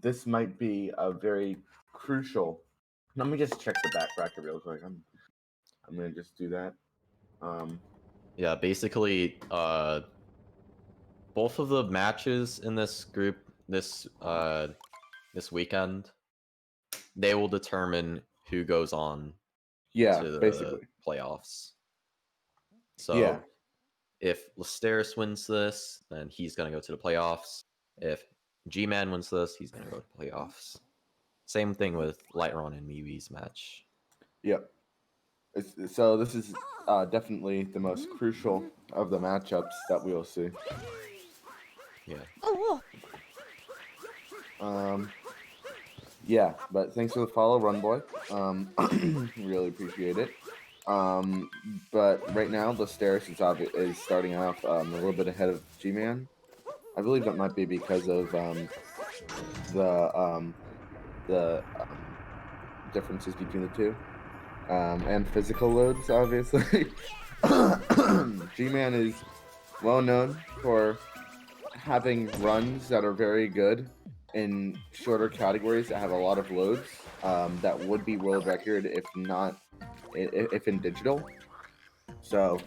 this might be a very crucial. Let me just check the back bracket real quick. I'm gonna just do that. Yeah, basically, both of the matches in this group this weekend, they will determine who goes on to the basically playoffs. So yeah. If Lusterris wins this, then he's gonna go to the playoffs. If GMan wins this, he's gonna go to playoffs. Same thing with Lightron and Miwi's match. Yep. So this is definitely the most crucial of the matchups that we will see. Yeah. Yeah, but thanks for the follow, Run Boy. Really appreciate it. But right now, Lusterris is starting off a little bit ahead of GMan. I believe that might be because of the differences between the two, and physical loads, obviously. GMan is well known for having runs that are very good in shorter categories that have a lot of loads, that would be world record if in digital. So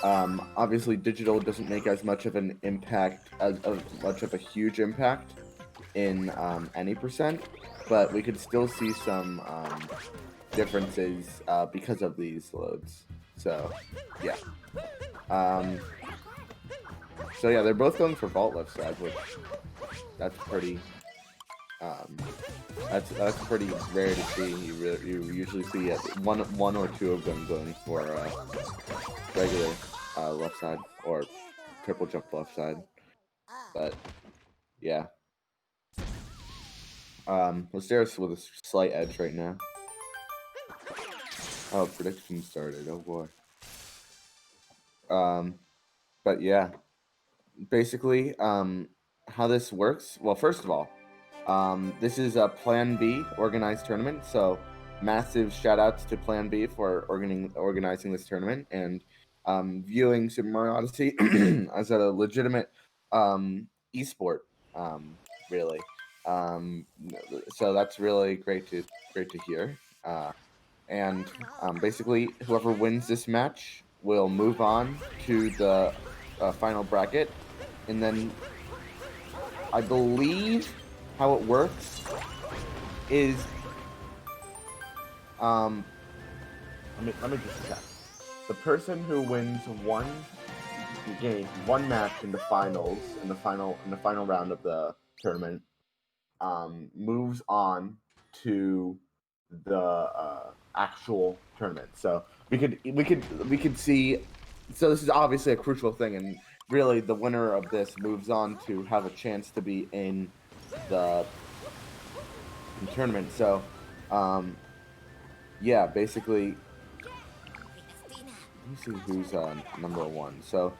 obviously digital doesn't make as much of an impact, as much of a huge impact in any percent, but we could still see some differences because of these loads. So yeah. So yeah, they're both going for vault left side, which that's pretty that's pretty rare to see. You usually see one or two of them going for regular left side or triple jump left side. But yeah, Lusterris with a slight edge right now. Oh, prediction started. Oh boy. But yeah, basically, how this works. Well, first of all, this is a Plan B organized tournament, so massive shout outs to Plan B for organizing this tournament and viewing Super Mario Odyssey as a legitimate esport, really. So that's really great to hear. And basically, whoever wins this match will move on to the final bracket, and then I believe how it works is let me just check. The person who wins one match in the finals, in the final round of the tournament, moves on to the actual tournament. So we could see. So this is obviously a crucial thing, and really the winner of this moves on to have a chance to be in the tournament. So, yeah, basically, let me see who's number one. So,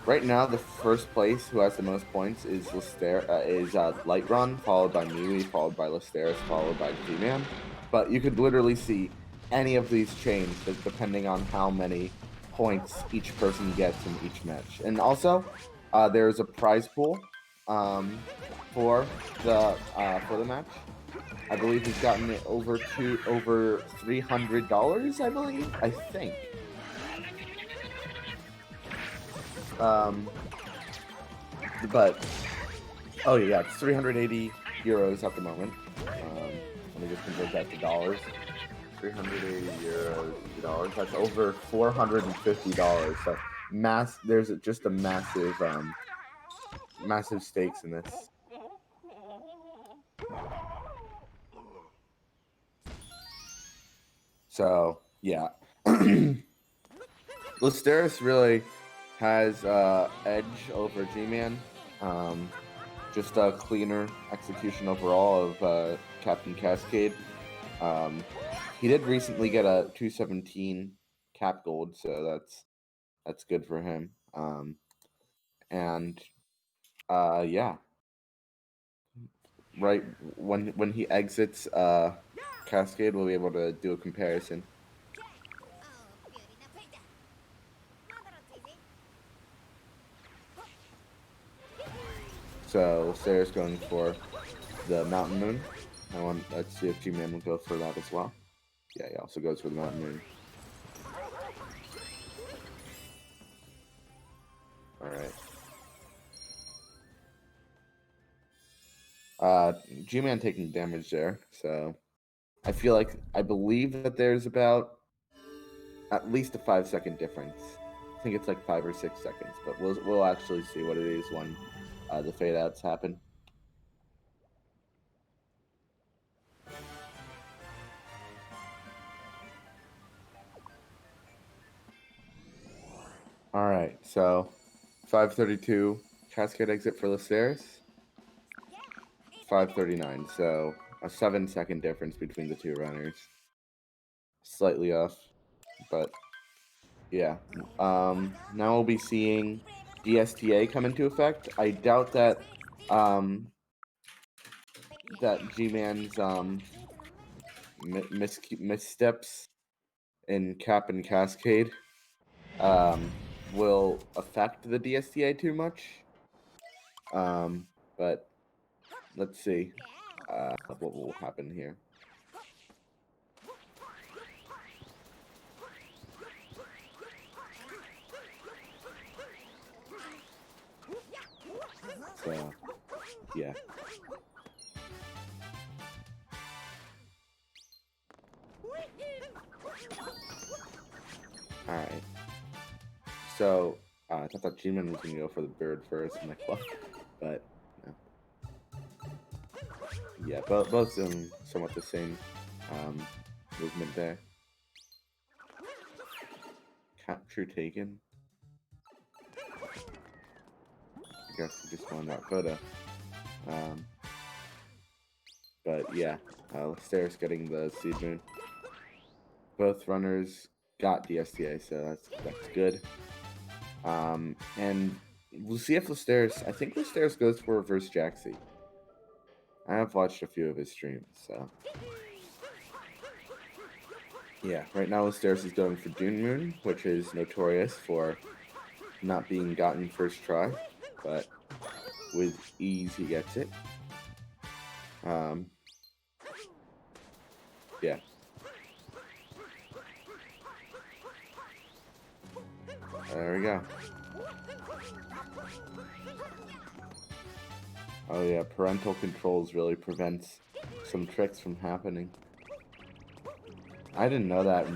right now, the first place who has the most points is Lightron, followed by Miwi, followed by Lusterris, followed by GMan. But you could literally see any of these change depending on how many points each person gets in each match. And also, there's a prize pool for the match. I believe he's gotten it over $300. I think. But oh yeah, it's 380 euros at the moment. Let me just convert that to dollars. 380 euros to dollars. That's over $450. So there's just a massive stakes in this. So yeah, Lusterris really has edge over GMan. Just a cleaner execution overall of Captain Cascade. He did recently get a 217 cap gold, so that's good for him. And yeah, right when he exits Cascade, we'll be able to do a comparison. So Sarah's going for the Mountain Moon. Let's see if GMan will go for that as well. Yeah, he also goes for the Mountain Moon. Alright. GMan taking damage there, so I believe that there's about at least a 5-second difference. I think it's like 5 or 6 seconds, but we'll actually see what it is when the fade outs happen. All right, so 5:32 Cascade exit for Lusterris. 5:39, so a 7-second difference between the two runners. Slightly off, but yeah. Now we'll be seeing DSTA come into effect. I doubt that that GMan's missteps in Cap and Cascade will affect the DSTA too much. But let's see what will happen here. So, yeah. Alright. So, I thought GMan was going to go for the bird first, and like, what? But, no. Yeah, both doing somewhat the same movement there. Capture taken. I guess he just won that photo. But yeah, Lusterris getting the Seed Moon. Both runners got DSTA, so that's good. And we'll see if Lusterris. I think Lusterris goes for reverse Jaxie. I have watched a few of his streams, so yeah. Right now, Lusterris is going for Dune Moon, which is notorious for not being gotten first try, but with ease he gets it. Yeah. There we go. Oh yeah, parental controls really prevents some tricks from happening. I didn't know that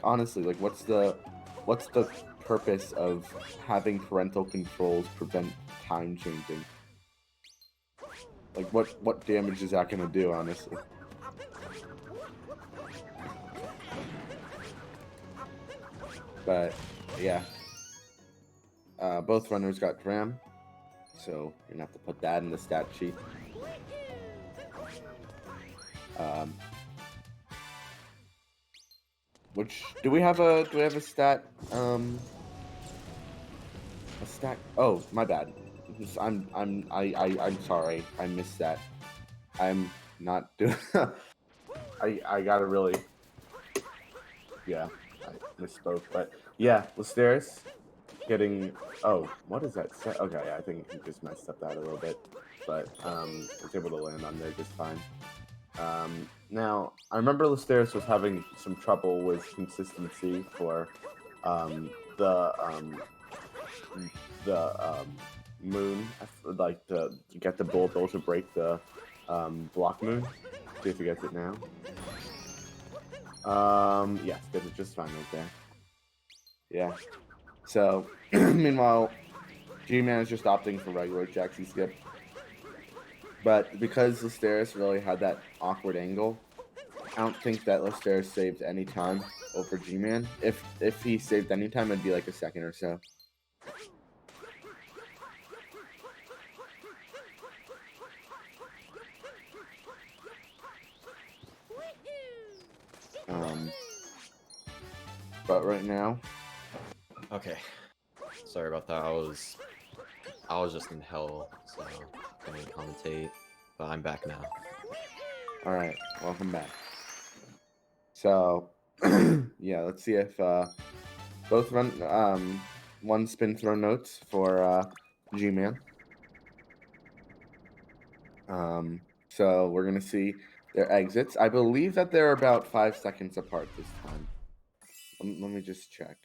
honestly, like what's the purpose of having parental controls prevent time changing? Like what damage is that gonna do, honestly? But yeah. Both runners got Dram, so you're gonna have to put that in the stat sheet. Which do we have a stat? A stat. Oh, my bad. I'm sorry. I missed that. I'm not doing. I gotta really. Yeah, I misspoke. But yeah, Lusterris getting. Oh, what is that set? Okay, I think he just messed up that a little bit, but was able to land on there just fine. Now, I remember Lusterris was having some trouble with consistency for the moon, like to get the Bull to break the block moon. See if he gets it now. Yes, gets it just fine right there. Yeah. So, meanwhile, GMan is just opting for regular Jaxie skip. But because Lusterris really had that awkward angle, I don't think that Lusterris saved any time over GMan. If he saved any time, it'd be like a second or so. But right now. Okay. Sorry about that. I was just in hell, so I couldn't commentate. But I'm back now. All right, welcome back. So, yeah, let's see if both run one spin throw notes for GMan. So we're gonna see their exits. I believe that they're about 5 seconds apart this time. Let me just check.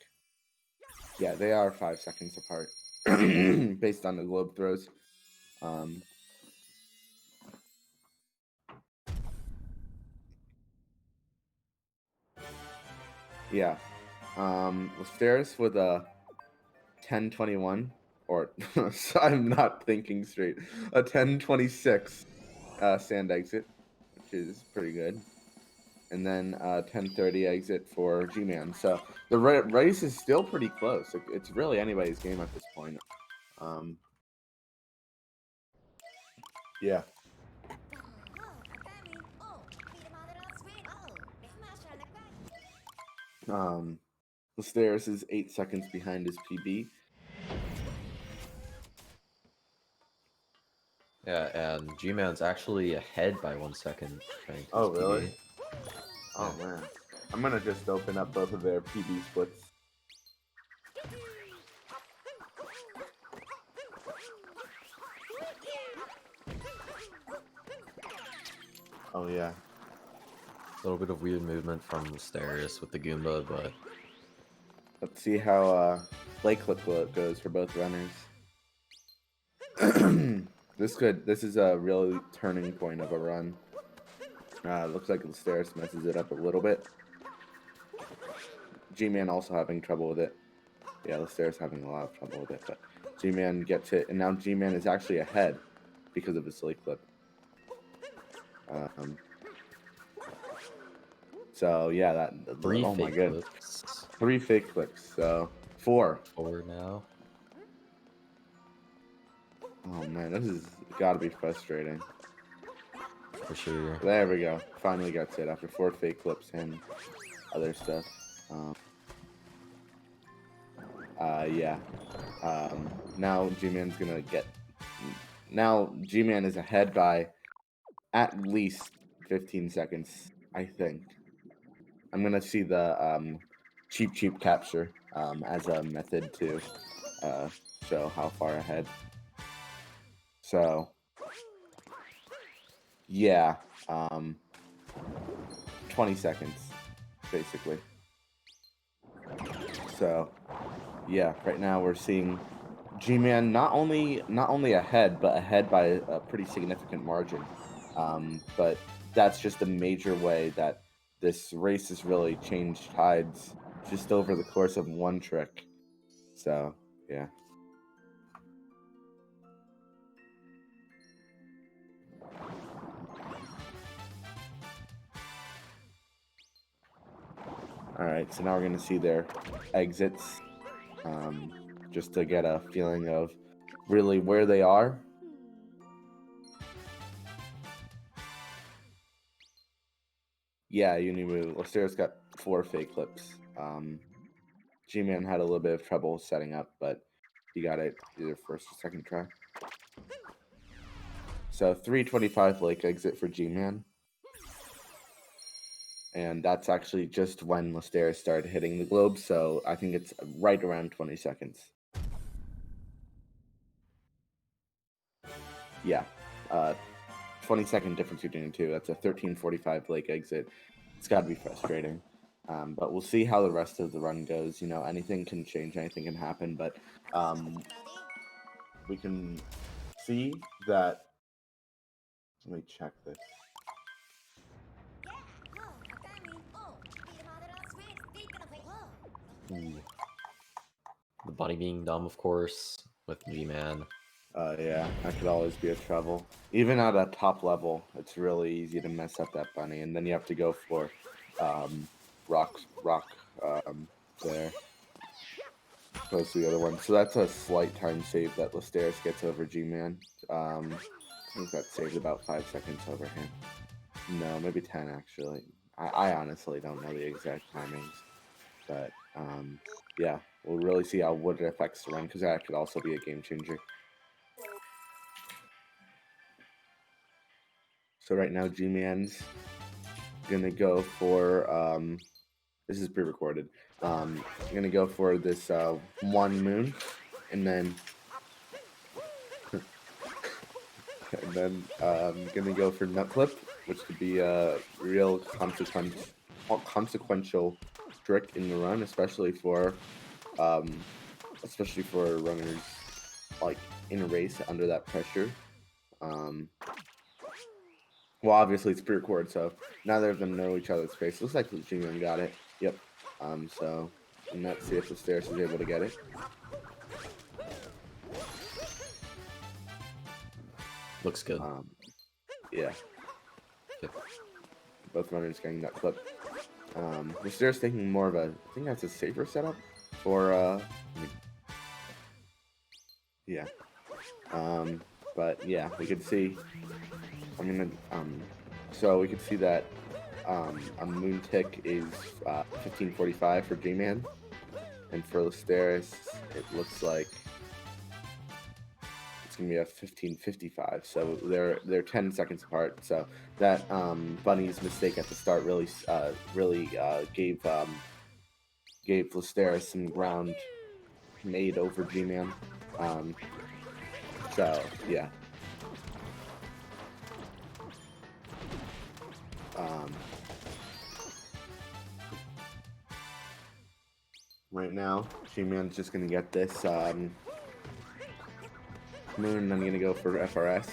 Yeah, they are 5 seconds apart based on the globe throws. Yeah. Lusterris with a 10-21, or I'm not thinking straight. A 10-26 sand exit, which is pretty good. And then 10-30 exit for GMan. So the race is still pretty close. It's really anybody's game at this point. Yeah. Lusterris is 8 seconds behind his PB. Yeah, and GMan's actually ahead by 1 second. Trying to Oh, his really? PB. Oh, man. I'm going to just open up both of their PB splits. Oh, yeah. A little bit of weird movement from Lusterris with the Goomba, but Let's see how play clip goes for both runners. This is a really turning point of a run. Looks like Lusterris messes it up a little bit. GMan also having trouble with it. Yeah, Lusterris having a lot of trouble with it, but GMan gets it, and now GMan is actually ahead because of his silly clip. So yeah, that oh my god, 3 fake clips. So 4 now. Oh man, this is gotta be frustrating. For sure. There we go. Finally gets it after 4 fake clips and other stuff. Yeah. Now GMan's gonna get. Now GMan is ahead by at least 15 seconds, I think. I'm gonna see the cheap capture as a method to show how far ahead. So yeah, 20 seconds basically. So yeah, right now we're seeing GMan not only ahead, but ahead by a pretty significant margin. But that's just a major way that this race has really changed tides just over the course of one trick. So yeah. All right, so now we're gonna see their exits, just to get a feeling of really where they are. Yeah, Unimu. Lusterris got 4 fake clips. GMan had a little bit of trouble setting up, but he got it either first or second try. So 325 lake exit for GMan. And that's actually just when Lusterris started hitting the globe, so I think it's right around 20 seconds. Yeah. 20-second difference between the two. That's a 1345 lake exit. It's got to be frustrating. But we'll see how the rest of the run goes. You know, anything can change, anything can happen, but we can see that. Let me check this. Ooh. The bunny being dumb, of course, with GMan. Yeah, that could always be a trouble. Even at a top level, it's really easy to mess up that bunny, and then you have to go for rock there. Opposed to the other one. So that's a slight time save that Lusterris gets over GMan. I think that saves about 5 seconds over him. No, maybe 10 actually. I honestly don't know the exact timings. But yeah, we'll really see how what it affects the run, because that could also be a game changer. So right now GMan's gonna go for this is pre-recorded. Gonna go for this one moon, and then And then gonna go for nut flip, which could be a real consequential trick in the run, um, especially for runners like in a race under that pressure. Um, well, obviously it's pre-record, so neither of them know each other's face. Looks like GMan got it. Yep. So and let's see if Lusterris is able to get it. Looks good. Yeah. Yep. Both runners getting that clip. Lusterris taking more of a, I think that's a safer setup for, yeah. But yeah, we could see, so we could see that a moon tick is 1545 for GMan, and for Lusterris, it looks like it's gonna be a 1555. So they're 10 seconds apart. So that Bunny's mistake at the start really gave Lusterris some ground made over GMan. So yeah. Right now, GMan's just gonna get this moon. I'm gonna go for FRS,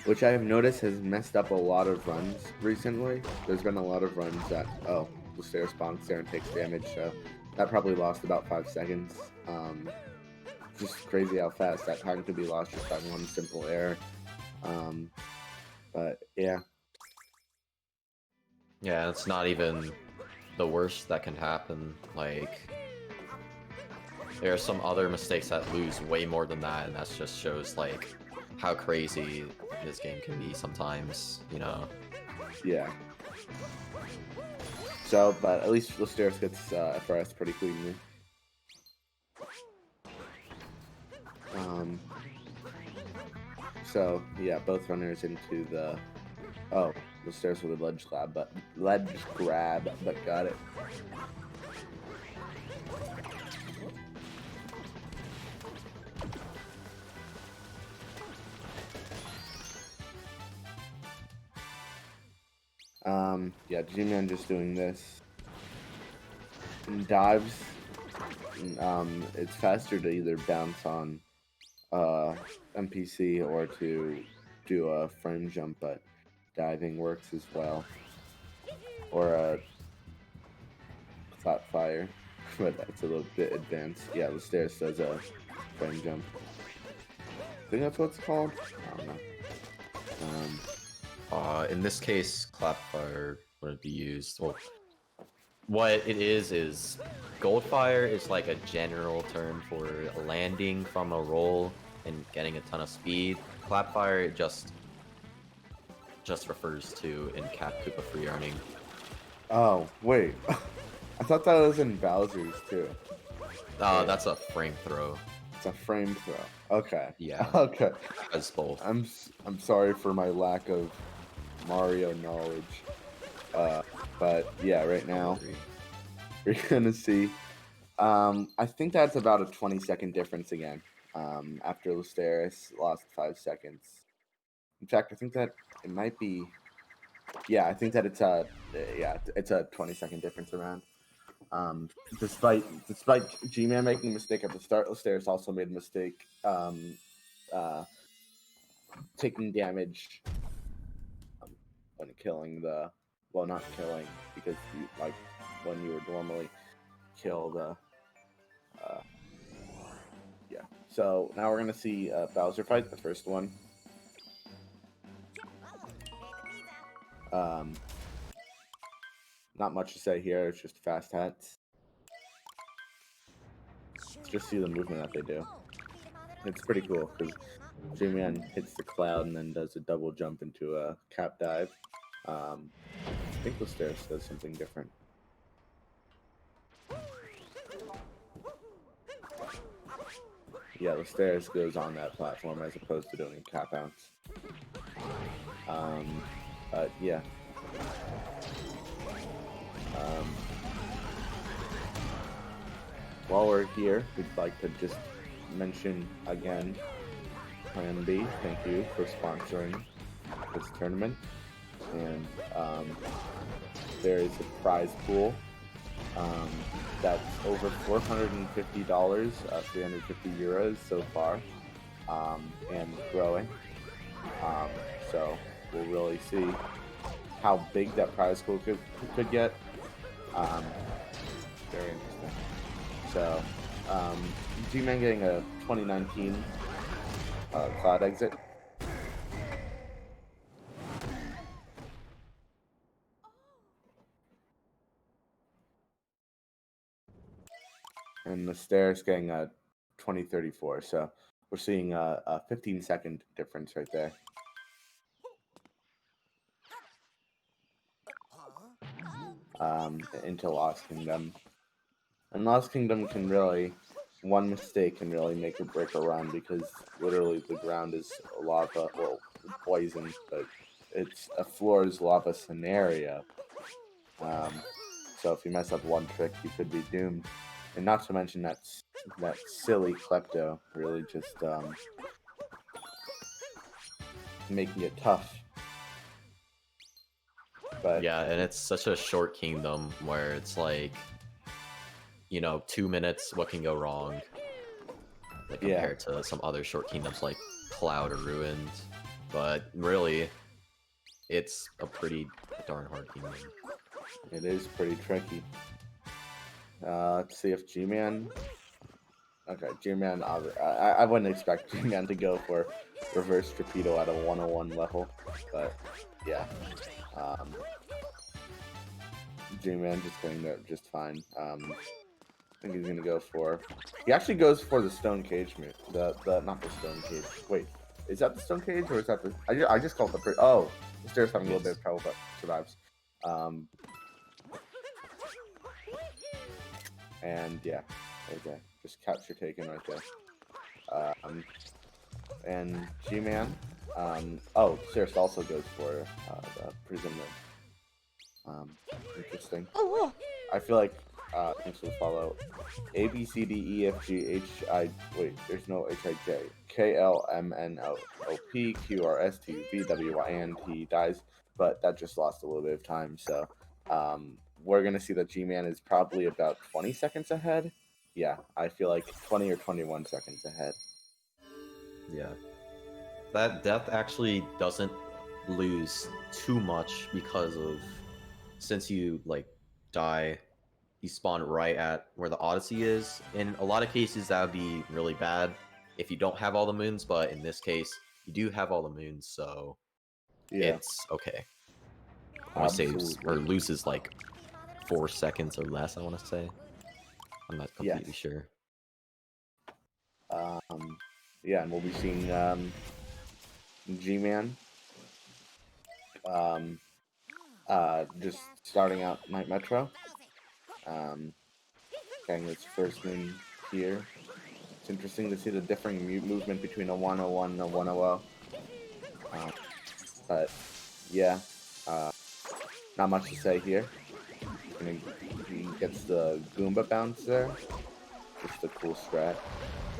which I have noticed has messed up a lot of runs recently. There's been a lot of runs that Lusterris bonks there and takes damage, so that probably lost about 5 seconds. Just crazy how fast that time could be lost just by one simple error. But yeah. Yeah, it's not even the worst that can happen. Like, there are some other mistakes that lose way more than that, and that just shows like how crazy this game can be sometimes, you know. Yeah. So, but at least Lusterris gets FRS pretty cleanly. So yeah, both runners into the Lusterris with a ledge grab, but got it. Yeah, GMan just doing this. And dives. It's faster to either bounce on NPC or to do a frame jump, but diving works as well. Or a flat fire, but that's a little bit advanced. Yeah, Lusterris does a frame jump. I think that's what it's called. I don't know. In this case, clapfire wouldn't be used. Well, what it is goldfire is like a general term for landing from a roll and getting a ton of speed. Clapfire just refers to in Cap Koopa free earning. Oh wait, I thought that was in Bowser's too. That's a frame throw. It's a frame throw. Okay. Yeah. Okay. As both. I'm sorry for my lack of Mario knowledge. But yeah, right now we're gonna see. I think that's about a 20-second difference again. After Lusterris lost 5 seconds. In fact, I think that it might be. Yeah, I think that it's a 20-second difference around. Despite GMan making a mistake at the start, Lusterris also made a mistake taking damage when killing not killing, because when you would normally kill the yeah. So now we're gonna see Bowser fight, the first one. Not much to say here. It's just fast hats. Let's just see the movement that they do. It's pretty cool because GMan hits the cloud and then does a double jump into a cap dive. I think Lusterris does something different. Yeah, Lusterris goes on that platform as opposed to doing a cap bounce. But yeah. While we're here, we'd like to just mention again Plan B, thank you for sponsoring this tournament. And there is a prize pool that's over $450, 350 euros so far, and growing. So we'll really see how big that prize pool could get. Very interesting. So, GMan getting a 2019 cloud exit. And Lusterris getting a 2034. So we're seeing a 15-second difference right there. Into Lost Kingdom. And Lost Kingdom can really, one mistake can really make or break a run, because literally the ground is lava, well, poison, but it's a floor is lava scenario. So if you mess up one trick, you could be doomed. And not to mention that silly Klepto really just making it tough. But yeah, and it's such a short kingdom where it's like, 2 minutes, what can go wrong? Like compared to some other short kingdoms like Cloud or Ruined. But really, it's a pretty darn hard kingdom. It is pretty tricky. Let's see if GMan. Okay, GMan. I wouldn't expect GMan to go for reverse torpedo at a 101 level, but yeah. GMan just getting there just fine. I think he's gonna go for. He actually goes for the stone cage move. The not the stone cage. Wait, is that the stone cage or is that the? I just called it the. Oh, the stairs having a little bit of trouble, but survives. And yeah, okay, just capture taken right there. And GMan. Oh, Cirrus also goes for the prism ring. Interesting. I feel like things will follow A B C D E F G H I. Wait, there's no H I J. K L M N O P Q R S T V W Y N T dies, but that just lost a little bit of time. So we're gonna see that GMan is probably about 20 seconds ahead. Yeah, I feel like 20 or 21 seconds ahead. Yeah. That death actually doesn't lose too much because of, since you like die, you spawn right at where the Odyssey is. In a lot of cases, that would be really bad if you don't have all the moons, but in this case, you do have all the moons, so Yeah, it's okay. Only saves or loses like 4 seconds or less, I want to say. I'm not completely sure. Yeah, and we'll be seeing GMan just starting out Night Metro. Getting his first moon here. It's interesting to see the differing movement between a 101 and a 100. But yeah, not much to say here. He gets the Goomba bounce there. Just a cool strat.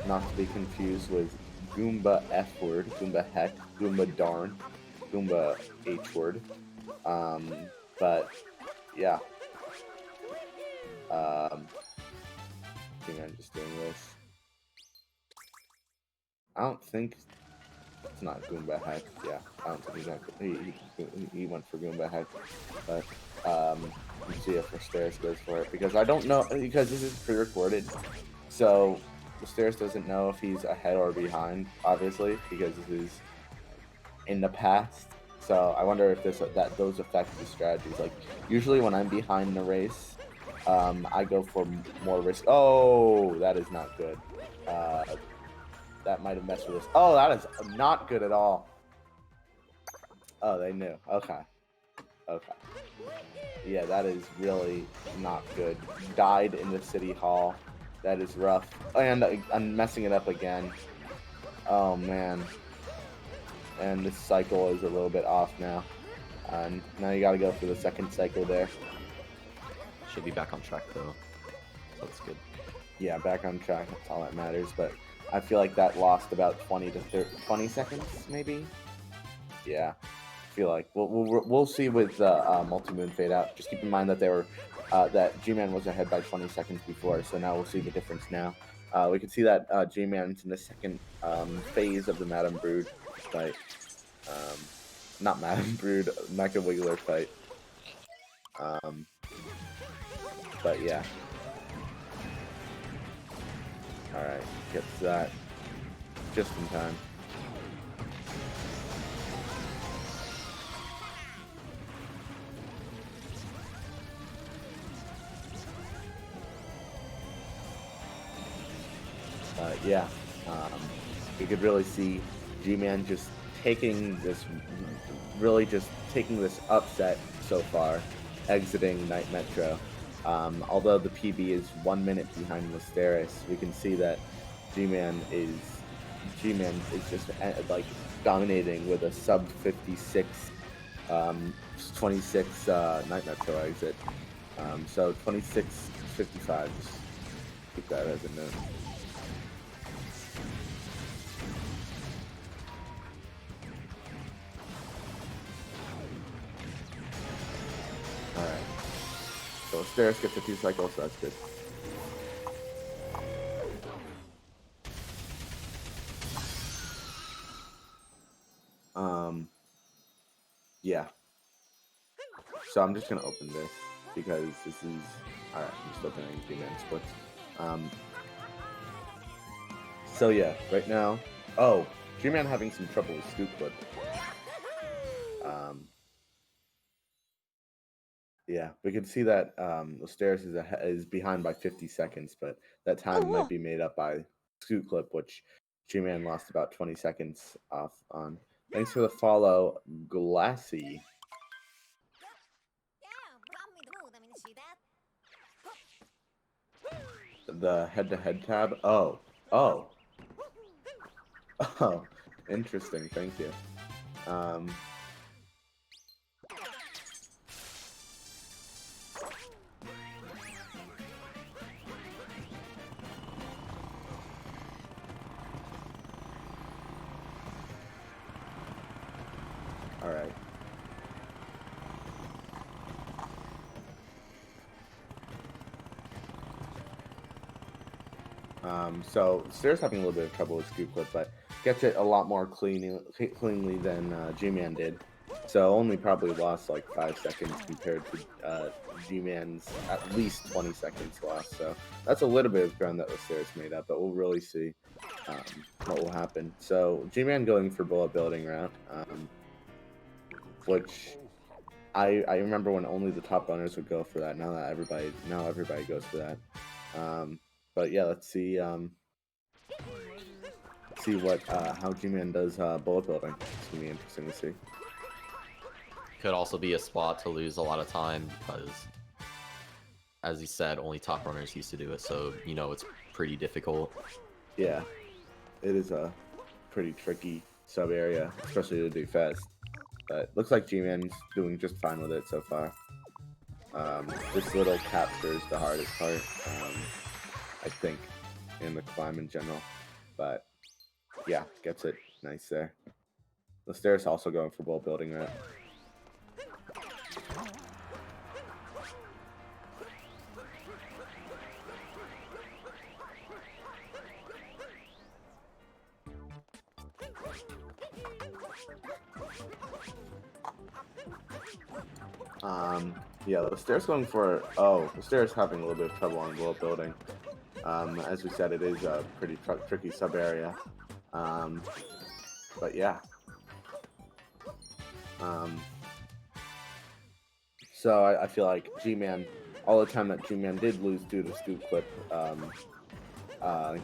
Not to be confused with Goomba F word, Goomba heck, Goomba darn, Goomba H word. But yeah. I think I'm just doing this. I don't think it's not Goomba heck. Yeah, I don't think he went for Goomba heck. But let's see if Lusterris goes for it, because I don't know, because this is pre-recorded, so Lusterris doesn't know if he's ahead or behind, obviously, because this is in the past. So I wonder if those affect the strategies. Like usually when I'm behind the race, I go for more risk. Oh, that is not good. That might have messed with us. Oh, that is not good at all. Oh, they knew. Okay. Okay. Yeah, that is really not good. Died in the city hall. That is rough. And I'm messing it up again. Oh, man. And this cycle is a little bit off now. And now you gotta go for the second cycle there. Should be back on track, though. So that's good. Yeah, back on track. That's all that matters. But I feel like that lost about 20 to 20 seconds, maybe. Yeah, I feel like we'll see with multi-moon fade out. Just keep in mind that they were that G-Man was ahead by 20 seconds before, so now we'll see the difference now. We can see that G-Man's in the second phase of the Madame Brood fight. Not Madame Brood, Mecha Wiggler fight. But yeah. Alright, gets that just in time. Yeah, you could really see G-Man just taking this, upset so far, exiting Night Metro. Although the PB is 1 minute behind Lusterris, we can see that G-Man is just like dominating with a sub 56, 26 Night Metro exit. So 26:55. Just keep that as a note. Alright. So Lusterris gets a 2 cycles, so that's good. Yeah. So I'm just gonna open this because this is alright. I'm just opening GMan splits. So yeah, right now. Oh, GMan having some trouble with scoop clip. Yeah, we can see that Lusterris is behind by 50 seconds, but that time might be made up by scoop clip, which GMan lost about 20 seconds off on. Thanks for the follow, Glassy. The head-to-head tab. Oh, interesting. Thank you. All right. So Lusterris having a little bit of trouble with scoop clip, but gets it a lot more cleanly than G-Man did. So only probably lost like 5 seconds compared to G-Man's at least 20 seconds lost. So that's a little bit of ground that Lusterris made up, but we'll really see what will happen. So G-Man going for bullet building route, which I remember when only the top runners would go for that. Now everybody goes for that. But yeah, let's see what how G-Man does bullet building. It's gonna be interesting to see. Could also be a spot to lose a lot of time because, as he said, only top runners used to do it, so you know it's pretty difficult. Yeah, it is a pretty tricky sub area, especially to do fast. But looks like G-Man's doing just fine with it so far. This little capture is the hardest part, I think, in the climb in general. But yeah, gets it nice there. Lusterris also going for bullet building route. Yeah, Lusterris going for Lusterris having a little bit of trouble on bullet building. As we said, it is a pretty tricky sub area. But yeah. So I feel like G-Man, all the time that G-Man did lose due to scoop clip,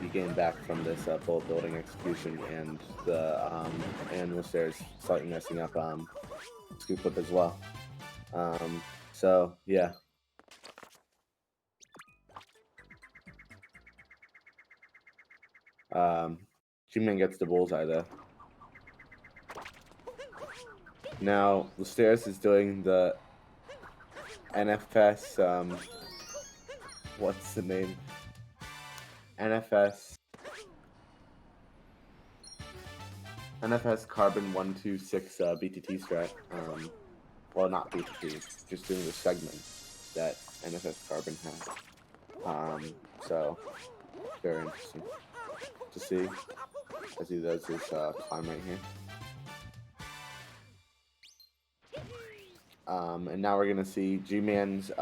he gained back from this bullet building execution, and and Lusterris slightly messing up scoop clip as well. So yeah. G-Man gets the bullseye though. Now Lusterris is doing the NFS. What's the name? NFS NFS Carbon 126 BTT strat. Well, not BTT, just doing the segment that NFS Carbon has. So very interesting to see as he does his climb right here. And now we're gonna see GMan's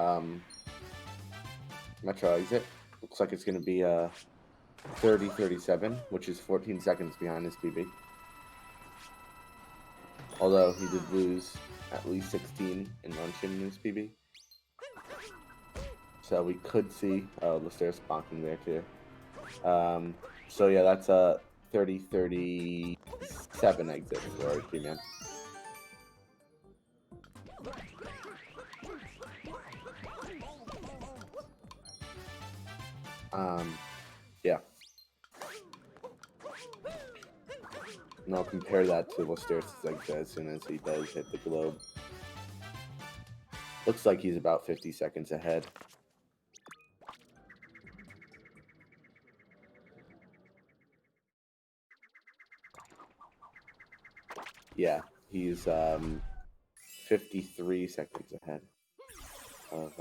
Metro exit. Looks like it's gonna be 30:37, which is 14 seconds behind his PB. Although he did lose at least 16 in Luncheon in his PB. So we could see Lusterris bonking there too. So yeah, that's a 30:37 exit for GMan. Yeah. And I'll compare that to Lusterris' exit as soon as he does hit the globe. Looks like he's about 50 seconds ahead. Yeah, he's 53 seconds ahead of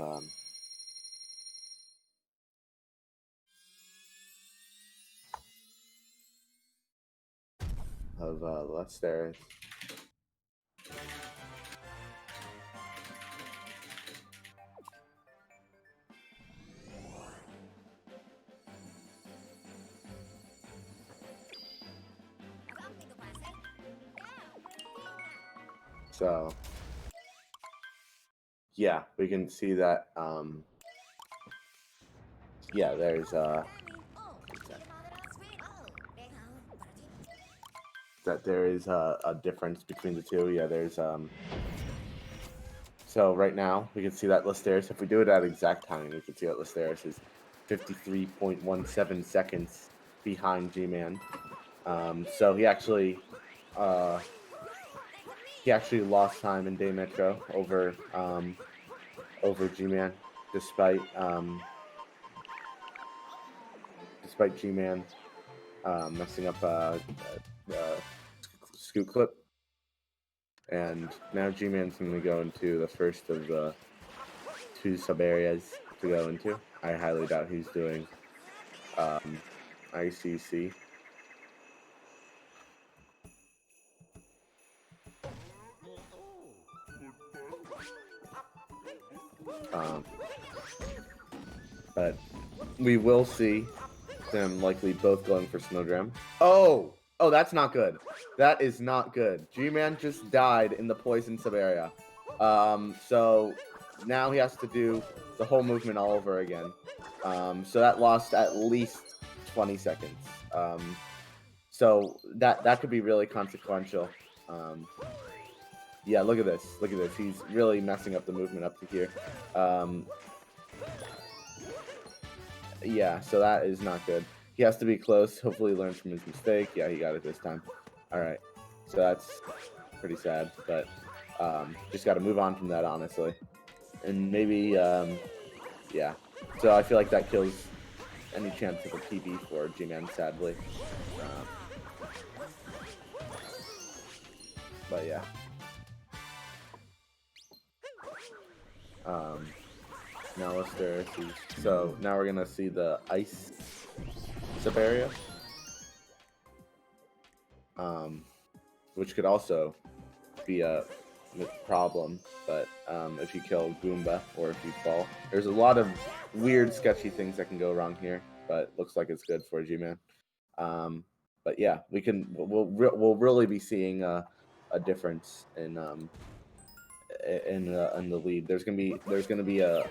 Lusterris. So yeah, we can see that yeah, there's that there is a difference between the two. Yeah, there's so right now we can see that Lusterris, if we do it at exact timing, we can see that Lusterris is 53.17 seconds behind GMan. So he actually lost time in Day Metro over GMan, despite GMan messing up scoot clip. And now GMan's going to go into the first of the 2 sub areas to go into. I highly doubt he's doing ICC. But we will see them likely both going for Snowdram. Oh, that's not good. That is not good. GMan just died in the poison sub area. So now he has to do the whole movement all over again. So that lost at least 20 seconds. So that could be really consequential. Yeah, look at this. Look at this. He's really messing up the movement up to here. Yeah, so that is not good. He has to be close. Hopefully he learns from his mistake. Yeah, he got it this time. All right. So that's pretty sad, but just got to move on from that, honestly. And maybe, yeah. So I feel like that kills any chance of a PB for GMan, sadly. But yeah. Now Lusterris is, so now we're gonna see the ice sub area, which could also be a problem. But if you kill Goomba or if you fall, there's a lot of weird, sketchy things that can go wrong here. But looks like it's good for GMan. But yeah, we'll really be seeing a difference in the lead. There's gonna be a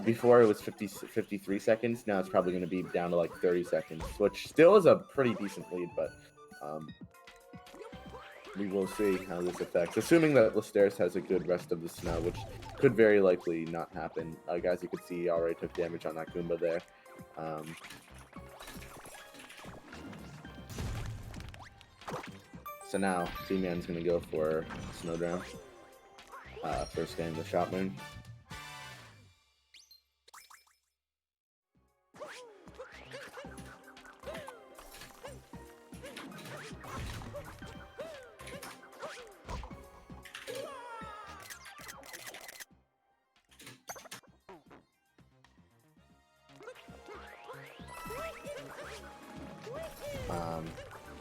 before it was 53 seconds. Now it's probably gonna be down to like 30 seconds, which still is a pretty decent lead. But we will see how this affects, assuming that Lusterris has a good rest of the snow, which could very likely not happen. Guys, you can see he already took damage on that Goomba there. So now GMan's gonna go for Snowdram. First game the Shot Moon.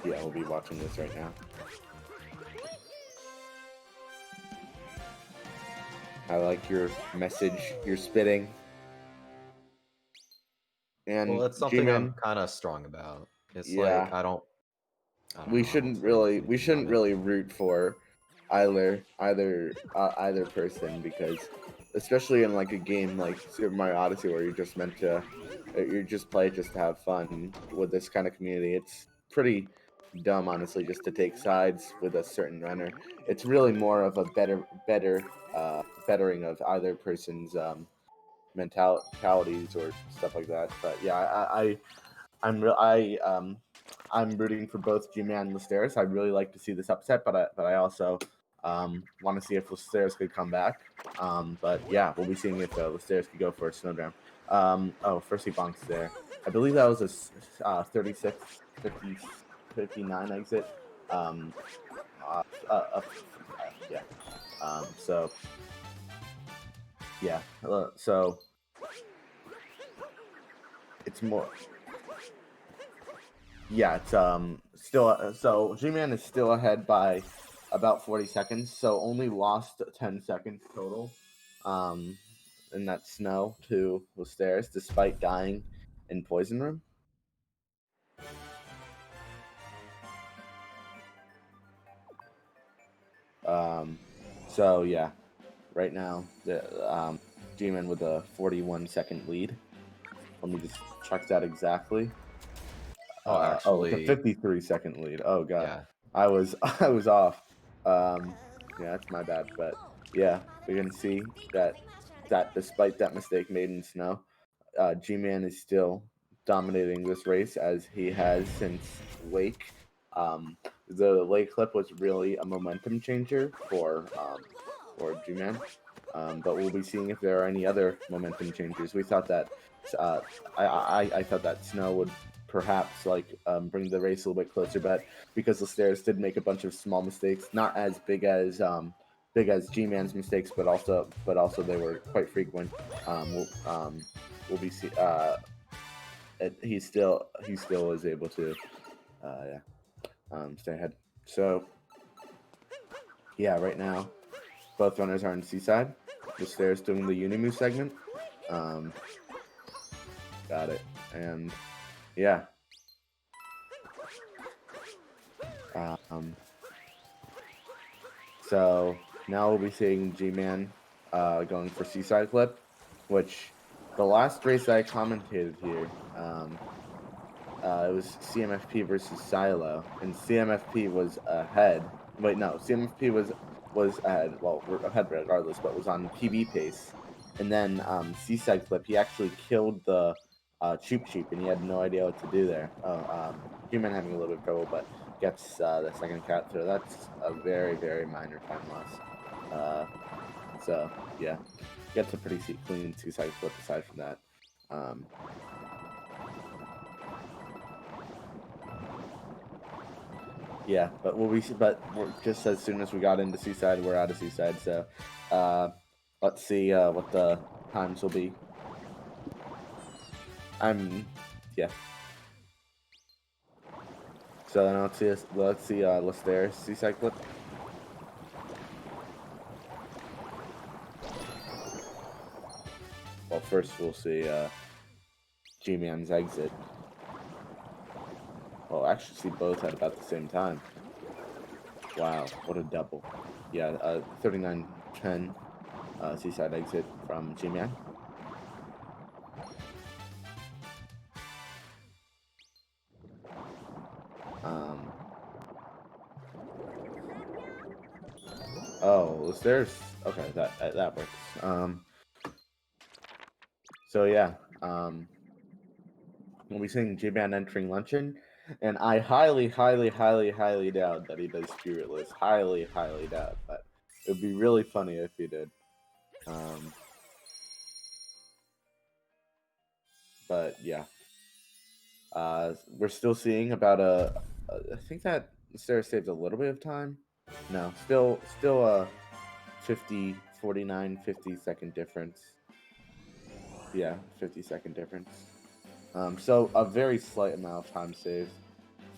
Yeah, we'll be watching this right now. I like your message, your spitting. And Well, it's something I'm G-Man, kind of strong about. It's yeah, like I don't we know how shouldn't to really think about it. root for either person, because especially in like a game like Super Mario Odyssey where you're just meant to you're just play it just to have fun with this kind of community, it's pretty dumb honestly just to take sides with a certain runner. It's really more of a bettering of either person's mentalities or stuff like that. But yeah, I'm real I'm rooting for both GMan and Lusterris. I'd really like to see this upset, but I also want to see if Lusterris could come back. But yeah, we'll be seeing if Lusterris could go for a snowdram. Oh, first he bonks there. I believe that was a 36, 50, 59 exit. Um, yeah. So yeah. So it's more. Yeah, it's still so G-Man is still ahead by about 40 seconds, so only lost 10 seconds total. Um in that snow to Lusterris despite dying in Poison Room. Um so yeah, right now the G-Man with a 41-second lead. Let me just check that exactly. Oh, It's a actually, 53-second lead. Oh god, yeah. I was I was off. Yeah, that's my bad. But yeah, we can see that despite that mistake made in snow, G-Man is still dominating this race as he has since Lake. Um, the Lake clip was really a momentum changer for G-Man. But we'll be seeing if there are any other momentum changers. We thought that I thought that snow would perhaps bring the race a little bit closer, but because the stairs did make a bunch of small mistakes, not as big as G-Man's mistakes, but also they were quite frequent. We'll be see. He still was able to yeah stay ahead. So yeah, right now both runners are in Seaside. The stairs doing the Unimu segment. Um, got it. And yeah. Um, so now we'll be seeing G-Man going for Seaside Clip, which the last race I commentated here, it was CMFP versus Silo, and CMFP was ahead. Wait, no, CMFP was ahead. Well, we're ahead regardless, but was on PB pace. And then Seaside Clip, he actually killed the Choop Sheep, and he had no idea what to do there. Oh, Human having a little bit of trouble, but gets the second cat throw. That's a very minor time loss. So yeah, gets a pretty clean Seaside Clip aside from that. Um, Yeah, but we're just as soon as we got into Seaside, we're out of Seaside. So, let's see what the times will be. Yeah. So then let's see Lusterris Seaside clip. Well, first we'll see G-Man's exit. Well, actually, see both at about the same time. Wow, what a double! Yeah, 39-10 Seaside exit from G-Man. Um, oh, there's okay that works. So yeah, we'll be seeing J-Man entering luncheon, and I highly doubt that he does spiritless. Highly doubt, but it would be really funny if he did. Um, but yeah, we're still seeing about I think that Sarah saves a little bit of time. No, still a 50, 49, 50-second difference. Yeah, 50-second difference. So a very slight amount of time saved.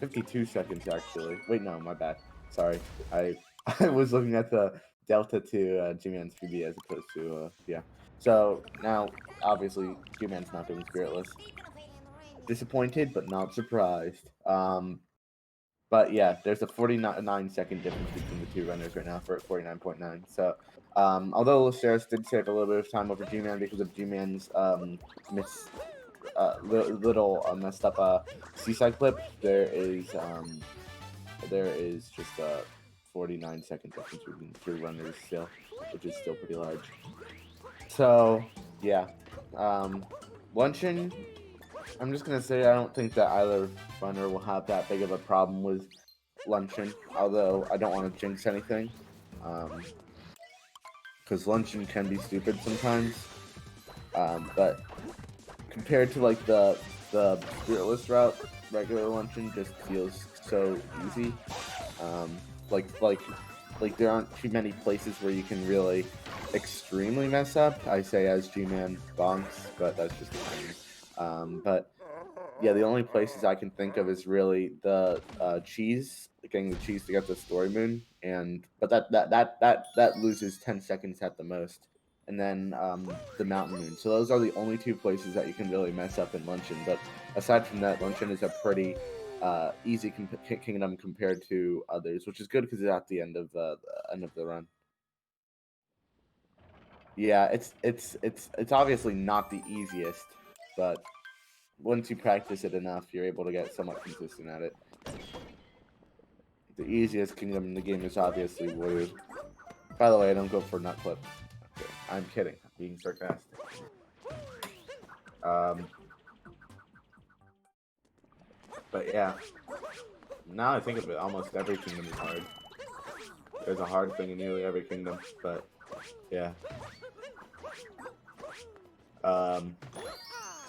52 seconds actually. Wait, no, my bad. Sorry, I I was looking at the delta to G-Man's PB as opposed to yeah. So now obviously G-Man's not doing Spiritless. Disappointed but not surprised. But yeah, there's a 49-second difference between the two runners right now for 49.9. So although Lusterris did save a little bit of time over G-Man because of G-Man's little messed up seaside clip, there is just a 49-second difference between the two runners still, which is still pretty large. So yeah, Luncheon, I'm just gonna say I don't think that either runner will have that big of a problem with Luncheon, although I don't want to jinx anything, because Luncheon can be stupid sometimes, but compared to like the Spiritless route, regular Luncheon just feels so easy. Like there aren't too many places where you can really extremely mess up. I say as G-Man bonks, but that's just opinion. But yeah, the only places I can think of is really the cheese, getting the cheese to get the story moon, but that loses 10 seconds at the most, and then the mountain moon. So those are the only two places that you can really mess up in Luncheon. But aside from that, Luncheon is a pretty easy kingdom compared to others, which is good because it's at the end of the run. Yeah, it's obviously not the easiest, but once you practice it enough, you're able to get somewhat consistent at it. The easiest kingdom in the game is obviously Warriors. By the way, I don't go for nut clip. Okay, I'm kidding. I'm being sarcastic. But yeah, now I think of it, almost every kingdom is hard. There's a hard thing in nearly every kingdom, but yeah.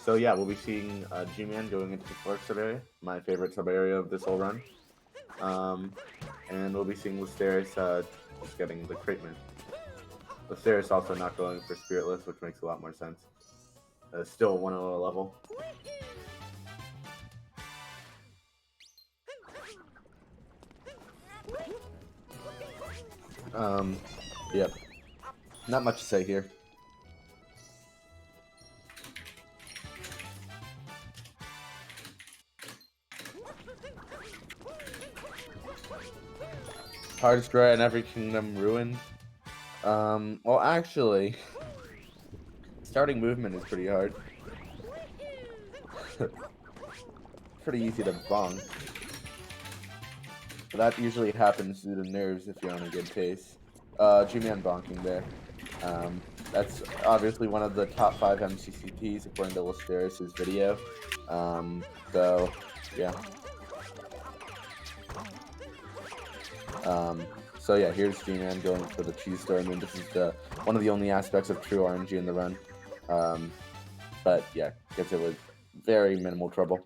So yeah, we'll be seeing G-Man going into the Fork sub-area, my favorite sub-area of this whole run. And we'll be seeing Lusterris just getting the crate man. Lusterris also not going for Spiritless, which makes a lot more sense. Still 1-0 level. Yep. Not much to say here. Hardest rare in every kingdom ruined. Well, actually, starting movement is pretty hard. Pretty easy to bonk. But that usually happens due to nerves if you're on a good pace. G-Man bonking there. That's obviously one of the top 5 MCCTs according to Lusterris' video. So, yeah. So yeah, here's G-Man going for the cheese story. I mean, this is one of the only aspects of true RNG in the run. But yeah, gets it with very minimal trouble.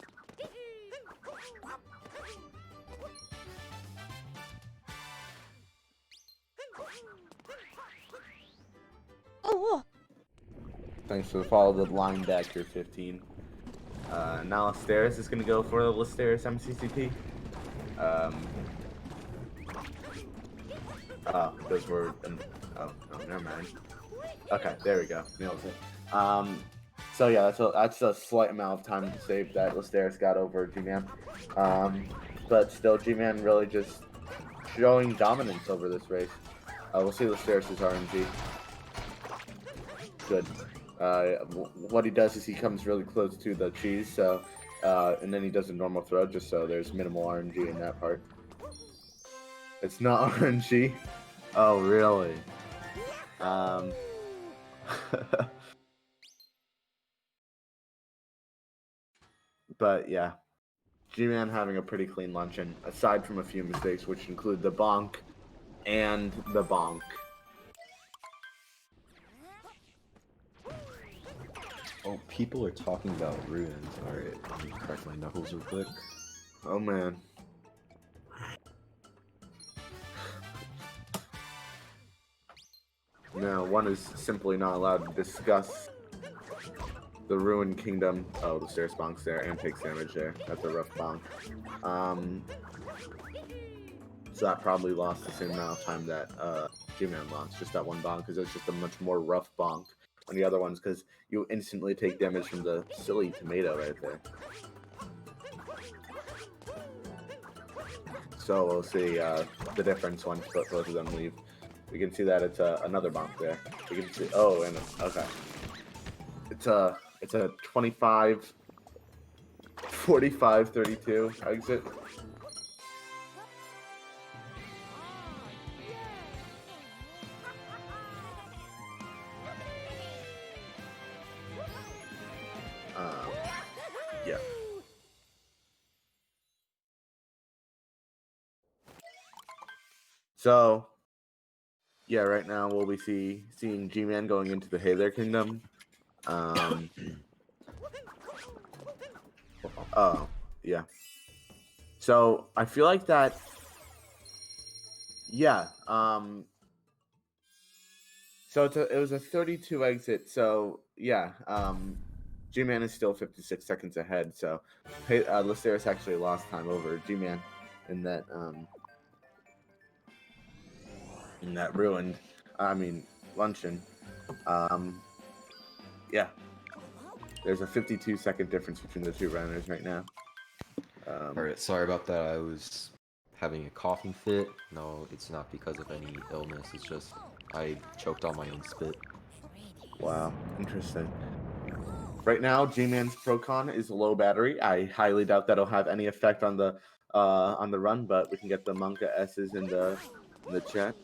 Thanks for the follow, the linebacker 15. Now Lusterris is going to go for the Lusterris MCCT. Oh, those were... oh, never mind. Okay, there we go. Nailed it. So yeah, that's a slight amount of time to save that Lusterris got over G-Man. But still, G-Man really just showing dominance over this race. We'll see Lusterris' RNG. Good. What he does is he comes really close to the cheese, so and then he does a normal throw just so there's minimal RNG in that part. It's not RNG? Oh, really? But yeah, G-Man having a pretty clean luncheon, aside from a few mistakes, which include the bonk and the bonk. Oh, people are talking about ruins. Alright, let me crack my knuckles real quick. Oh man. No, one is simply not allowed to discuss the Ruined Kingdom. Oh, the Lusterris bonk's there and takes damage there. That's a rough bonk. So that probably lost the same amount of time that GMan lost, just that one bonk, because it was just a much more rough bonk on the other ones, because you instantly take damage from the silly tomato right there. So we'll see the difference once both of them leave. We can see that it's another bonk there. We can see, oh, and okay. It's a 25, 45, 32 exit. Yeah. So, yeah, right now we'll be seeing GMan going into the Hey There Kingdom. Oh, yeah. So I feel like that. Yeah. So it was a 32 exit. So yeah. GMan is still 56 seconds ahead. So hey, Lusterris actually lost time over GMan in that ruined. I mean luncheon. Yeah. There's a 52-second difference between the two runners right now. Alright, sorry about that. I was having a coughing fit. No, it's not because of any illness. It's just I choked on my own spit. Wow, interesting. Right now, GMan's Procon is low battery. I highly doubt that'll have any effect on the run, but we can get the Monka S's in the chat.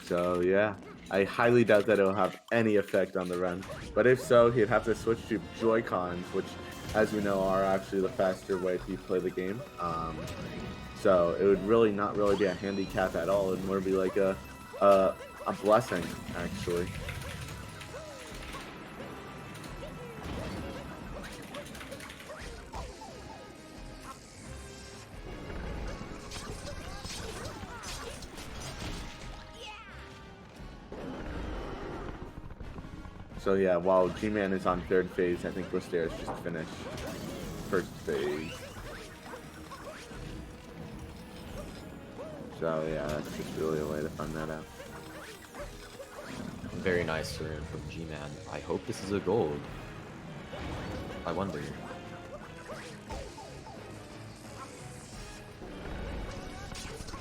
So yeah, I highly doubt that it'll have any effect on the run. But if so, he'd have to switch to Joy-Cons, which, as we know, are actually the faster way to play the game. So it would really not be a handicap at all. It'd more be like a blessing, actually. So yeah, while GMan is on third phase, I think Lusterris just finished first phase. So yeah, that's just really a way to find that out. Very nice turn from GMan. I hope this is a gold. I wonder.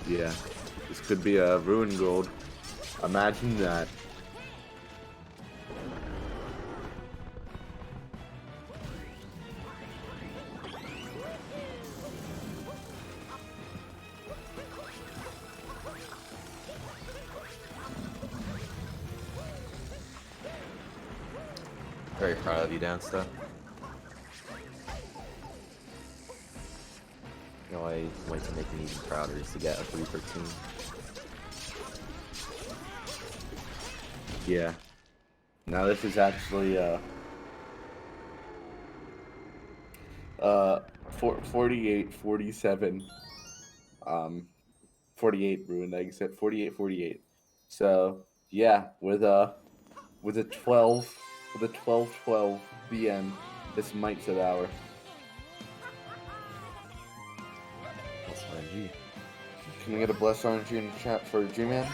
Yeah, this could be a ruin gold. Imagine that. Very proud of you, Dansta. You know, I want to make me even prouder is to get a 313. Yeah. Now this is actually 48, 47. 48 ruined exit. 48, 48. So yeah, with a 12 BN, this might devour. That's RNG. Can we get a bless RNG in the chat for GMan?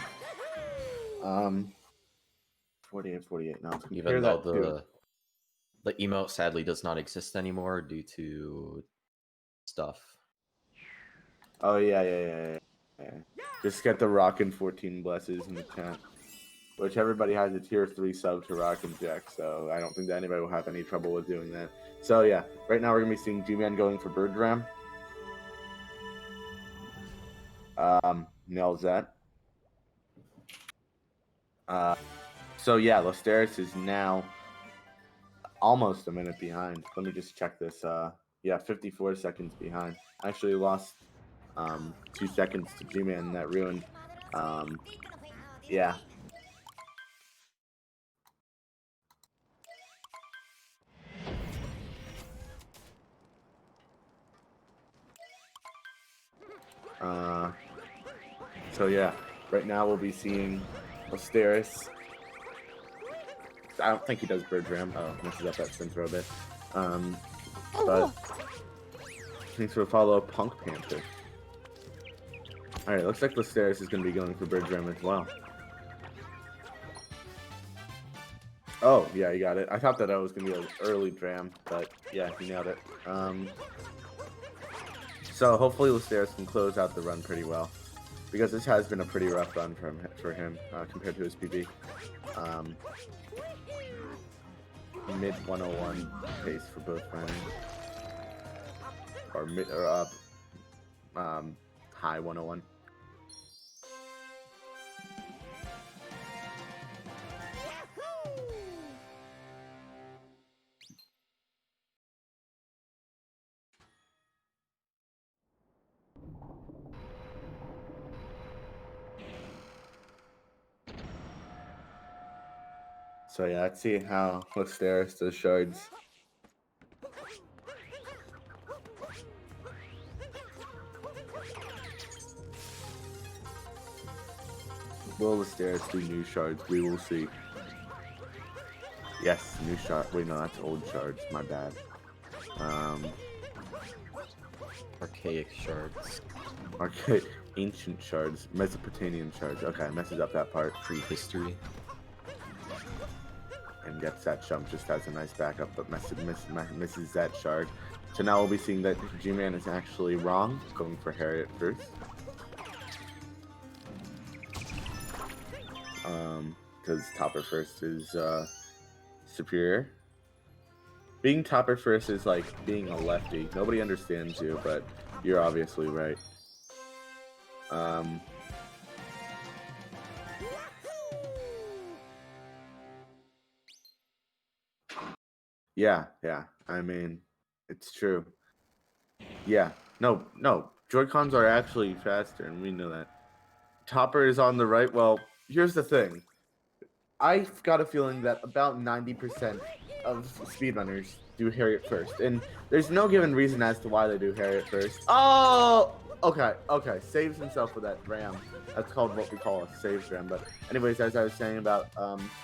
48, 48. Now let's compare Even though that to the emote sadly does not exist anymore due to stuff. Oh yeah. Just get the Rockin' 14 blesses in the chat. Which everybody has a tier 3 sub to Rockin' Jack, so I don't think that anybody will have any trouble with doing that. So yeah, right now we're gonna be seeing GMan going for Bird Ram. Nails that. So yeah, Lusterris is now almost a minute behind. Let me just check this. Yeah, 54 seconds behind. Actually lost 2 seconds to GMan. That ruined. Yeah. So yeah, right now we'll be seeing Lusterris. I don't think he does Bird Ram. Oh, messes up that Synthro a bit. But thanks for follow Punk Panther. Alright, looks like Lusterris is going to be going for Bird Ram as well. Oh, yeah, he got it. I thought that was going to be an early Dram, but yeah, he nailed it. So hopefully Lusterris can close out the run pretty well, because this has been a pretty rough run for him compared to his PB. Mid 101 pace for both runners, or high 101. So yeah, let's see how Lusterris does shards. Will Lusterris do new shards? We will see. Yes, new shard. Wait, no, that's old shards. My bad. Archaic shards. Archaic, ancient shards, Mesopotamian shards. Okay, messes up that part. Prehistory. And gets that jump, just has a nice backup, but misses that shard. So now we'll be seeing that GMan is actually wrong, going for Harriet first. Because Topper first is superior. Being Topper first is like being a lefty. Nobody understands you, but you're obviously right. Yeah, I mean, it's true. Yeah, no, Joy-Cons are actually faster, and we know that. Topper is on the right. Well, here's the thing. I've got a feeling that about 90% of speedrunners do Harriet first, and there's no given reason as to why they do Harriet first. Oh, okay, saves himself with that ram. That's called what we call a save ram. But anyways, as I was saying about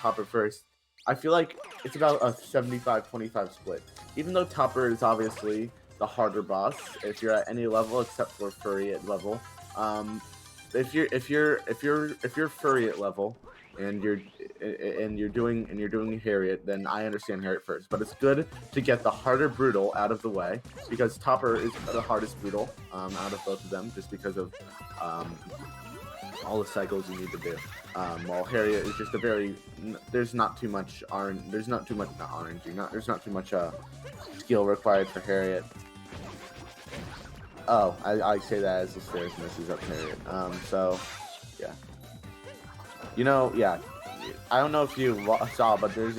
Topper first, I feel like it's about a 75-25 split. Even though Topper is obviously the harder boss, if you're at any level except for Furry at level, if you're Furry at level and you're doing Harriet, then I understand Harriet first. But it's good to get the harder Brutal out of the way, because Topper is the hardest Brutal out of both of them, just because of all the cycles you need to do. While Harriet is just a very, there's not too much skill required for Harriet. Oh, I say that as Lusterris messes up Harriet. So yeah. You know, yeah, I don't know if you saw, but there's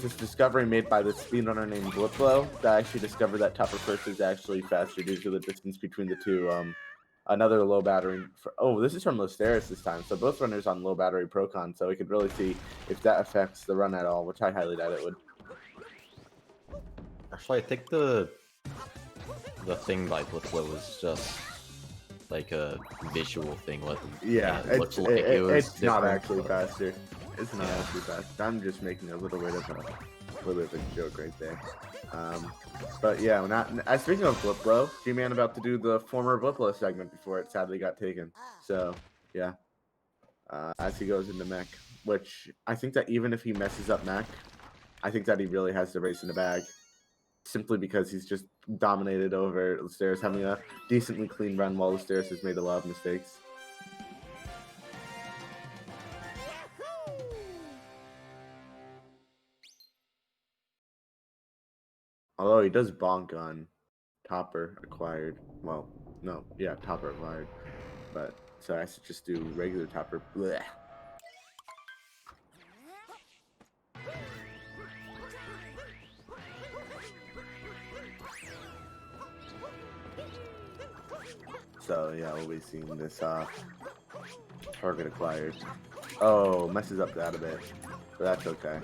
this discovery made by this speedrunner named Bliplow that actually discovered that Topper first is actually faster due to the distance between the two. Another low battery. Oh, this is from Lusterris this time, so both runners on low battery Procon, so we could really see if that affects the run at all, which I highly doubt it would. Actually, I think the thing by Bliplow was just like a visual thing. Yeah, it's not actually faster. It's not actually fast. I'm just making a little bit of a joke right there. But yeah, speaking of Bliplow, GMan about to do the former Bliplow segment before it sadly got taken. So yeah, as he goes into mech, which I think that even if he messes up mech, I think that he really has the race in the bag. Simply because he's just dominated over Lusterris, having a decently clean run while Lusterris has made a lot of mistakes. Although he does bonk on Topper acquired. Well, no, yeah, Topper acquired. But so I should just do regular Topper. Blech. So yeah, we'll be seeing this target acquired. Oh, messes up that a bit, but that's okay.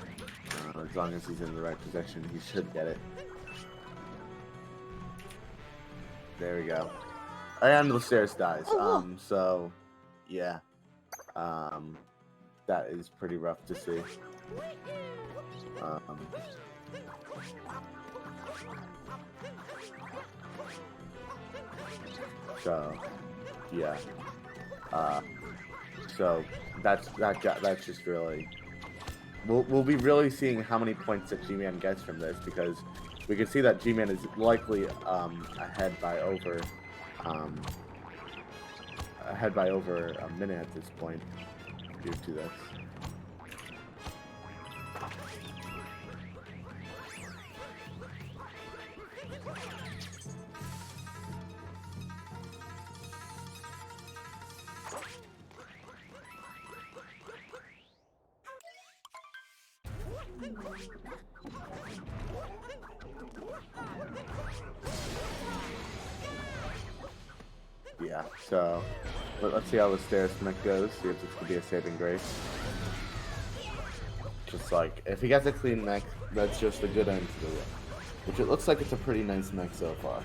As long as he's in the right position, he should get it. There we go. And Lusterris dies. So, yeah. That is pretty rough to see. So, yeah. So that's just really. We'll be really seeing how many points that GMan gets from this, because we can see that GMan is likely ahead by over a minute at this point due to this. Yeah, so let's see how the stairs connect goes, see if this could be a saving grace. Just like, if he gets a clean mech, that's just a good end to the run. Which it looks like it's a pretty nice mech so far.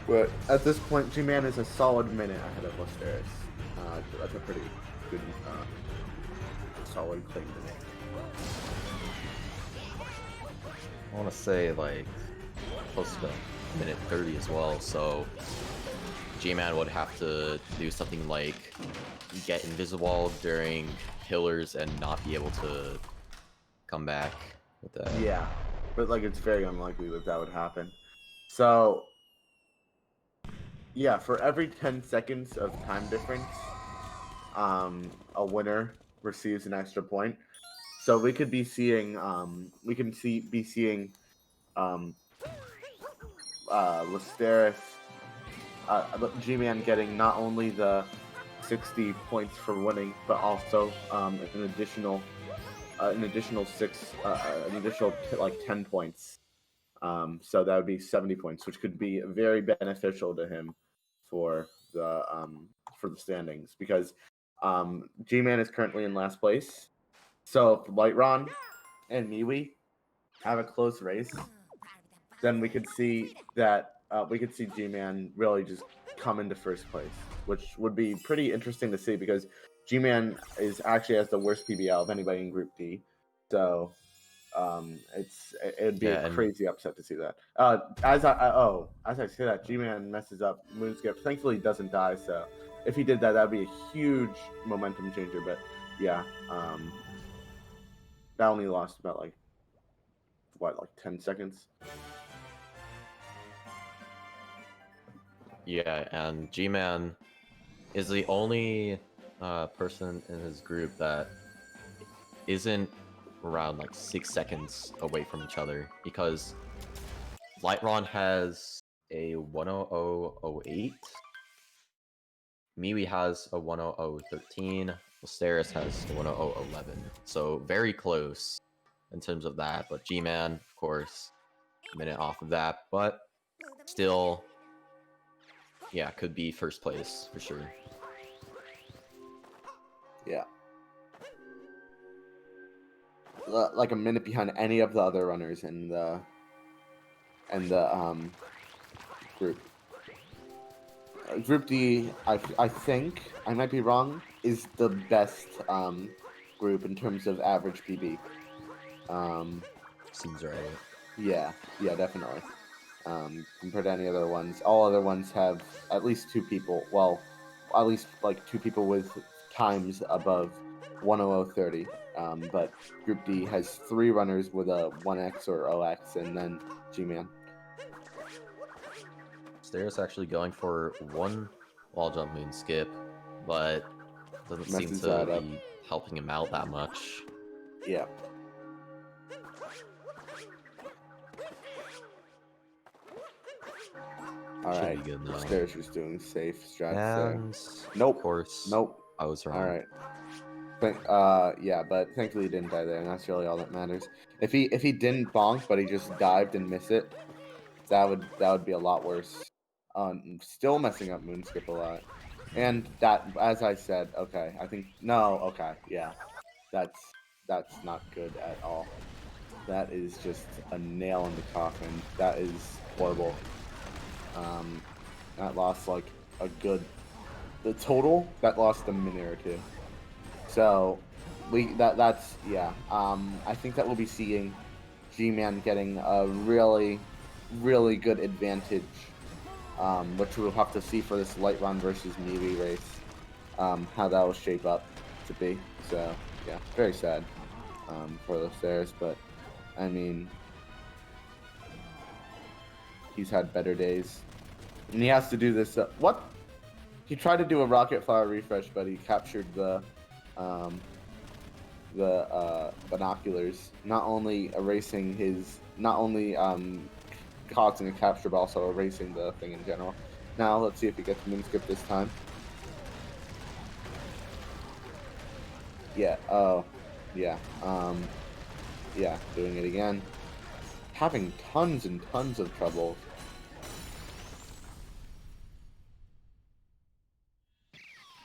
But at this point, GMan is a solid minute ahead of Lusterris. That's a pretty good, solid claim to make. I want to say like close to minute 30 as well, so GMan would have to do something like get invisible during pillars and not be able to come back with that. Yeah, but like it's very unlikely that would happen. So yeah, for every 10 seconds of time difference, a winner receives an extra point. So we could be seeing, Lusterris, GMan getting not only the 60 points for winning, but also an additional like 10 points. So that would be 70 points, which could be very beneficial to him for the standings, because GMan is currently in last place. So if Lightron and Miwi have a close race, then we could see that GMan really just come into first place, which would be pretty interesting to see, because GMan is actually has the worst PBL of anybody in Group D. So it'd be a crazy upset to see that. As I say that, GMan messes up Moonskip. Thankfully, he doesn't die. So if he did that, that'd be a huge momentum changer. But yeah, that only lost about like 10 seconds. Yeah, and GMan is the only person in his group that isn't around like 6 seconds away from each other, because Lightron has a 10008, Miwi has a 10013, Lusterris has a 10011, so very close in terms of that, but GMan, of course, a minute off of that, but still, yeah, could be first place for sure. Yeah. Like a minute behind any of the other runners in the group. Group D, I think, I might be wrong, is the best group in terms of average PB. Seems right. Yeah, definitely. Compared to any other ones, all other ones have at least two people. Well, at least like two people with times above 10030. But Group D has 3 runners with a 1x or 0x, and then GMan. Lusterris actually going for 1 wall jump moon skip, but doesn't seem to be helping him out that much. Yeah. Alright, Lusterris was doing safe strats there. Nope. Of course. Nope. I was wrong. Alright. Yeah, but thankfully he didn't die there, and that's really all that matters. If he didn't bonk, but he just dived and missed it, that would be a lot worse. Still messing up Moonskip a lot. And that, as I said, okay, I think, no, okay, yeah. That's not good at all. That is just a nail in the coffin. That is horrible. That lost like a good. The total that lost a minute or two. So that's yeah. I think that we'll be seeing GMan getting a really, really good advantage, which we'll have to see for this light run versus MeWe race, how that will shape up to be. So yeah, very sad for Lusterris, but I mean, he's had better days, and he has to do this. What? He tried to do a rocket flower refresh, but he captured the binoculars, not only causing a capture, but also erasing the thing in general. Now let's see if he gets moonskip this time. Yeah. Oh, yeah. Yeah. Doing it again. Having tons and tons of trouble.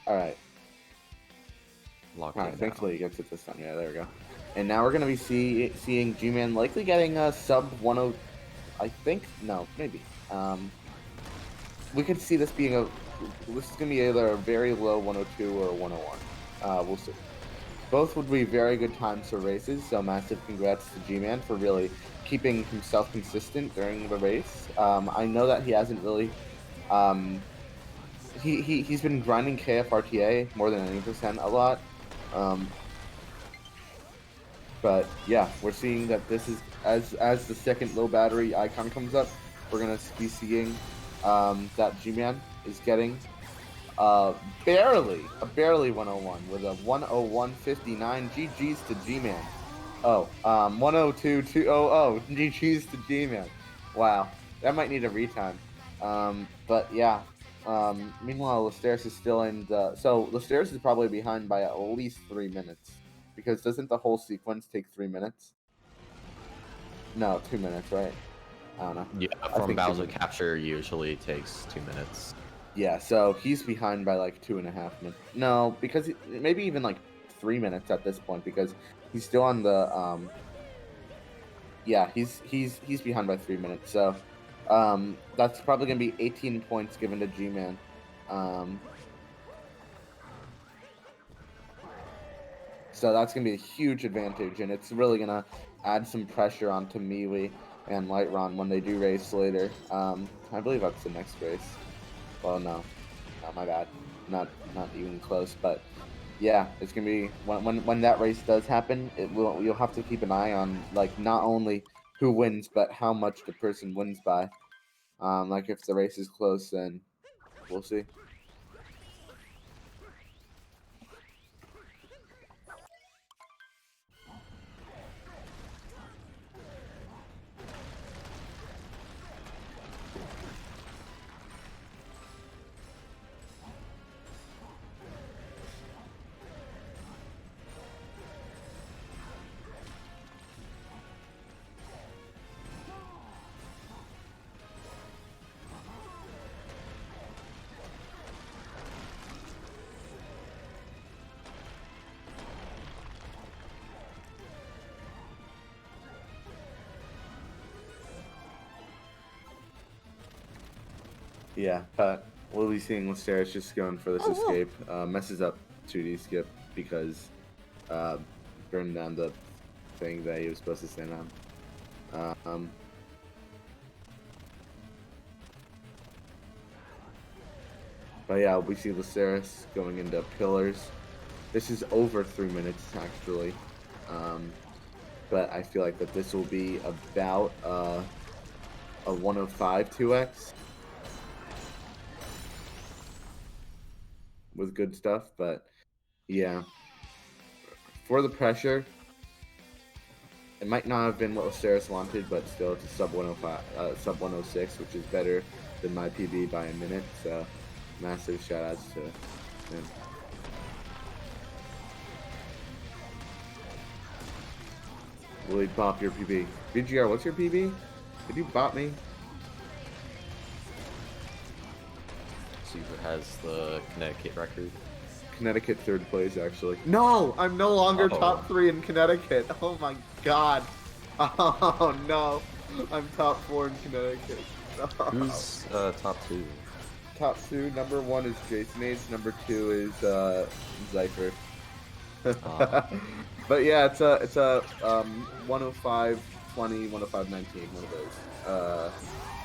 All right. Locked All in right. now. Thankfully he gets it this time. Yeah. There we go. And now we're gonna be seeing GMan likely getting a sub 10. I think no, maybe. We could see this being this is gonna be either a very low 102 or a 101. We'll see. Both would be very good times for races, so massive congrats to GMan for really keeping himself consistent during the race. I know that he hasn't really, he's been grinding KFRTA more than any percent a lot. But yeah, we're seeing that this is as the second low battery icon comes up, we're gonna be seeing that GMan is getting barely 101 with a 101.59. GG's to GMan. Oh, 102.200. GG's to GMan. Wow, that might need a retime. But yeah. Meanwhile, Lusterris is still in the. So Lusterris is probably behind by at least 3 minutes, because doesn't the whole sequence take 3 minutes? No, 2 minutes, right? I don't know. Yeah, from Bowser capture usually takes 2 minutes. Yeah, so he's behind by like 2.5 minutes. No, because maybe even like 3 minutes at this point, because he's still on the yeah, he's behind by 3 minutes. So that's probably gonna be 18 points given to GMan. So that's gonna be a huge advantage, and it's really gonna add some pressure onto MeWe and Lightron when they do race later. I believe that's the next race. Well, no, my bad. Not even close. But yeah, it's gonna be when that race does happen. You'll have to keep an eye on like not only who wins, but how much the person wins by. Like if the race is close, then we'll see. Yeah, but we'll be seeing Lusterris just going for this escape. Messes up 2D skip because burned down the thing that he was supposed to stand on. But yeah, we see Lusterris going into pillars. This is over 3 minutes actually. But I feel like that this will be about a 105 2x. With good stuff, but yeah, for the pressure, it might not have been what Lusterris wanted, but still it's a sub 105, sub 106, which is better than my PB by a minute. So massive shout outs to him. Will he bop your PB? BGR, what's your PB? Did you bop me? See who has the Connecticut record. Connecticut third place, actually. No, I'm no longer top 3 in Connecticut. Oh my god. Oh no, I'm top 4 in Connecticut. Who's top 2? Top 2, number 1 is Jason Age, number 2 is Zypher. But yeah, it's a 105 20, 105 19, one of those.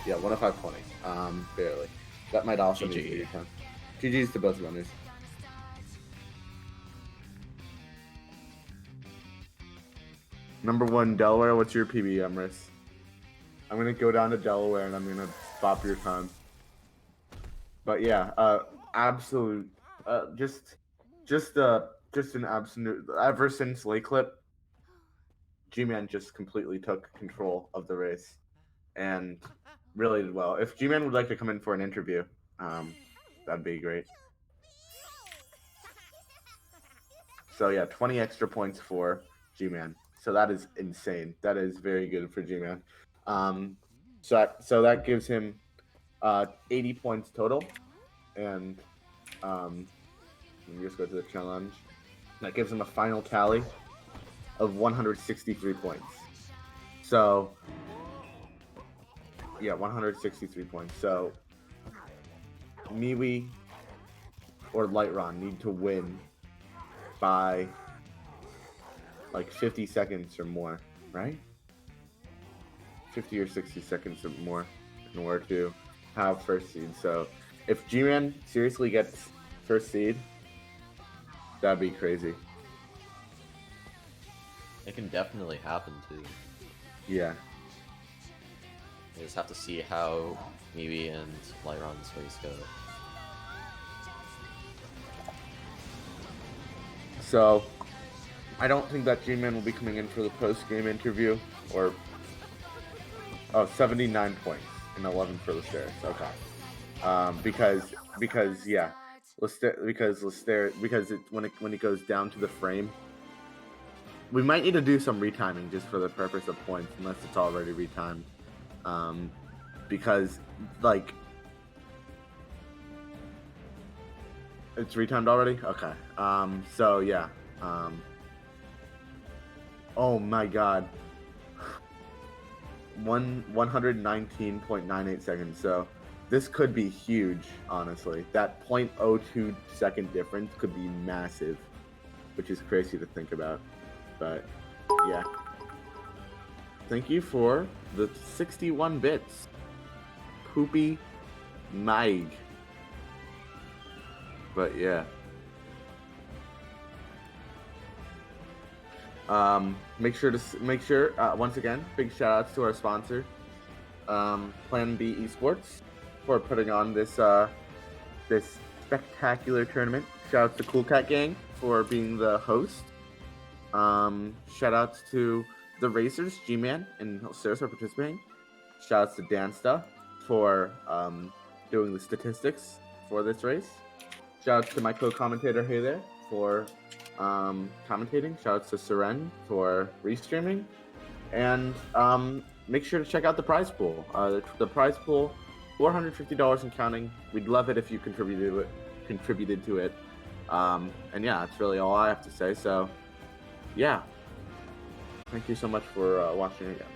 Yeah, 105 20. Barely. That might also GG. be your time. GG's to both runners. Number 1, Delaware. What's your PB, Emrys? I'm gonna go down to Delaware and I'm gonna stop your time. But yeah, absolute, just an absolute. Ever since Lake Clip, GMan just completely took control of the race, and really did well. If GMan would like to come in for an interview, that'd be great. So yeah, 20 extra points for GMan. So that is insane. That is very good for GMan. So that gives him 80 points total, and let me just go to the challenge. That gives him a final tally of 163 points. So yeah, 163 points. So Miwi or Lightron need to win by like 50 seconds or more, right? 50 or 60 seconds or more in order to have first seed. So if GMan seriously gets first seed, that'd be crazy. It can definitely happen too. Yeah. We just have to see how Miwi and Lightron's race go. So I don't think that GMan will be coming in for the post-game interview, or 79 points and 11 for Lusterris. Okay. Because yeah, because when it goes down to the frame, we might need to do some retiming just for the purpose of points, unless it's already retimed. Because like it's retimed already. Okay. So yeah. Oh my God. 119.98 seconds. So this could be huge, honestly. That 0.02 second difference could be massive, which is crazy to think about. But yeah. Thank you for the 61 bits. Poopy Mike. But yeah. Make sure once again, big shout outs to our sponsor, Plan B Esports, for putting on this this spectacular tournament. Shout outs to Cool Cat Gang for being the host. Shout outs to the racers, GMan and Lusterris for participating. Shout outs to Dansta for doing the statistics for this race. Shout outs to my co-commentator Hey there for commentating. Shout outs to Seren for restreaming. And make sure to check out the prize pool. The prize pool, $450 and counting. We'd love it if you contributed to it. And yeah, that's really all I have to say. So yeah, thank you so much for watching again.